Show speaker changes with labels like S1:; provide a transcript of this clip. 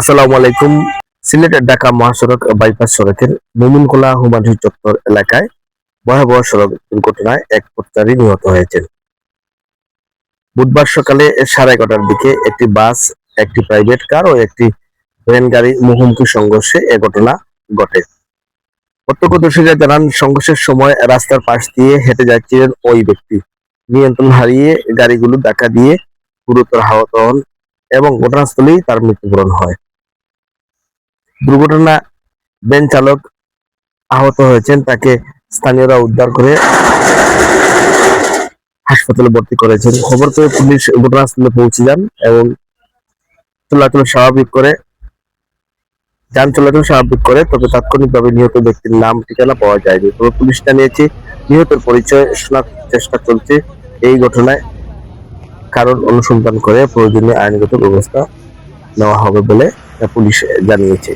S1: আসসালামু আলাইকুম। সিলেটের ঢাকা মহাসড়ক বাইপাস সড়কের মোমিনখোলা হুমায়ুন চত্বর এলাকায় ভয়াবহ সড়ক দুর্ঘটনায় এক পথচারী নিহত হয়েছেন। বুধবার সকালে 11:30টার দিকে একটি বাস, একটি প্রাইভেট কার ও একটি ভ্যান গাড়ি মুখোমুখি সংঘর্ষে এ ঘটনা ঘটে। প্রত্যক্ষদর্শীরা জানান, সংঘর্ষের সময় রাস্তার পাশ দিয়ে হেঁটে যাচ্ছিলেন ওই ব্যক্তি নিয়ন্ত্রণ হারিয়ে গাড়িগুলো ধাক্কা দিয়ে গুরুতর আহত হন এবং ঘটনাস্থলেই তার মৃত্যুবরণ হয়। দুর্ঘটনা ভ্যান চালক আহত হয়েছেন, তাকে স্থানীয়রা উদ্ধার করে হাসপাতালে ভর্তি করেছেন। খবর পেয়ে পুলিশ ঘটনাস্থলে পৌঁছে যান এবং চলাচল স্বাভাবিক করে যান চলাচল স্বাভাবিক করে, তবে তাৎক্ষণিকভাবে নিহত ব্যক্তির নাম ঠিকানা পাওয়া যায়নি। তবে পুলিশ জানিয়েছে, নিহতের পরিচয় শনাক্তের চেষ্টা চলছে। এই ঘটনায় কারণ অনুসন্ধান করে প্রয়োজনীয় আইনগত ব্যবস্থা নেওয়া হবে বলে পুলিশ জানিয়েছে।